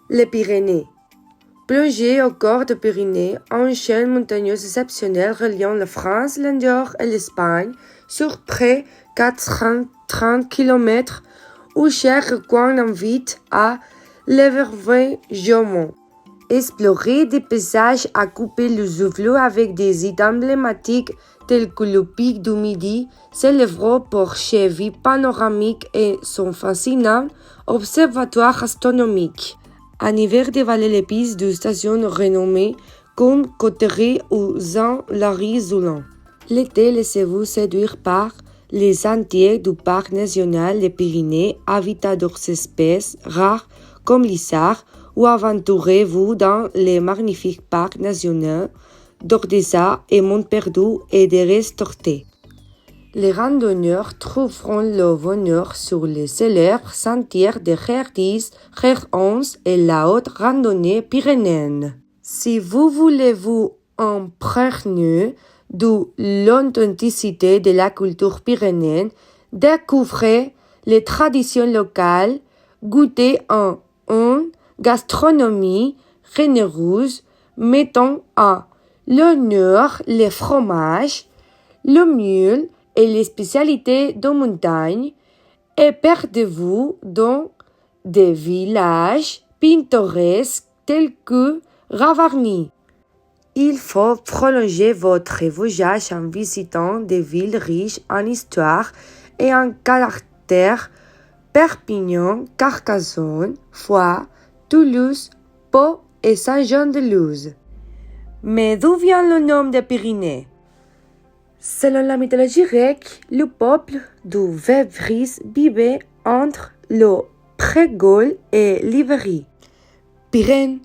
Les Pyrénées. Plongé au corps des Pyrénées, une chaîne montagneuse exceptionnelle reliant la France, l'Andorre et l'Espagne sur près de 430 km, où chaque coin invite à l'émerveillement. Explorer des paysages à couper le souffle avec des sites emblématiques tels que le pic du Midi, célèbre pour ses vues panoramiques et son fascinant observatoire astronomique. En hiver, dévaler les pistes de stations renommées comme Cauterets ou Saint-Lary-Soulan. L'été, laissez-vous séduire par les sentiers du parc national des Pyrénées, habitat d'autres espèces rares comme l'Issard, ou aventurez-vous dans les magnifiques parcs nationaux d'Ordesa et Montperdu et de Restorté. Les randonneurs trouveront le bonheur sur les célèbres sentiers de Ger 10, Ger 11 et la haute randonnée pyrénéenne. Si vous voulez vous imprégner de l'authenticité de la culture pyrénéenne, découvrez les traditions locales, goûtez une gastronomie généreuse mettant à l'honneur les fromages, le miel et les spécialités de montagne, et perdez-vous dans des villages pittoresques tels que Ravarny. Il faut prolonger votre voyage en visitant des villes riches en histoire et en caractère: Perpignan, Carcassonne, Foix, Toulouse, Pau et Saint-Jean-de-Luz. Mais d'où vient le nom des Pyrénées? Selon la mythologie grecque, le peuple de Vébris vivait entre le Trégol et l'Ibérie. Pyrène,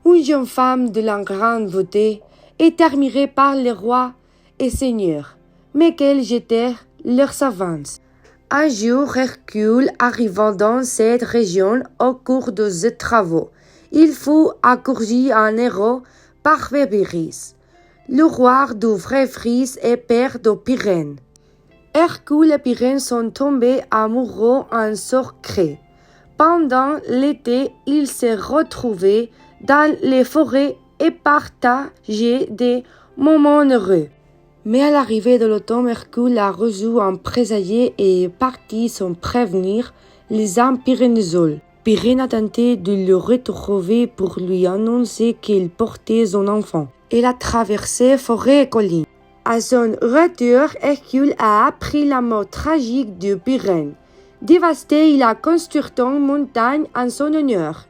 une jeune femme de la grande beauté, est admirée par les rois et seigneurs, mais qu'elle jetait leurs avances. Un jour, Hercule arrivant dans cette région au cours de ses travaux, il fut accourgi en héros par Vébris, le roi de Vébris et père de Pyrène. Hercule et Pyrène sont tombés amoureux en secret. Pendant l'été, ils se retrouvaient dans les forêts et partageaient des moments heureux. Mais à l'arrivée de l'automne, Hercule a reçu un présagier et est parti sans prévenir les âmes pyrénéoles. Pyrène a tenté de le retrouver pour lui annoncer qu'il portait son enfant. Il a traversé forêt et collines. À son retour, Hercule a appris la mort tragique de Pyrène. Dévasté, il a construit une montagne en son honneur.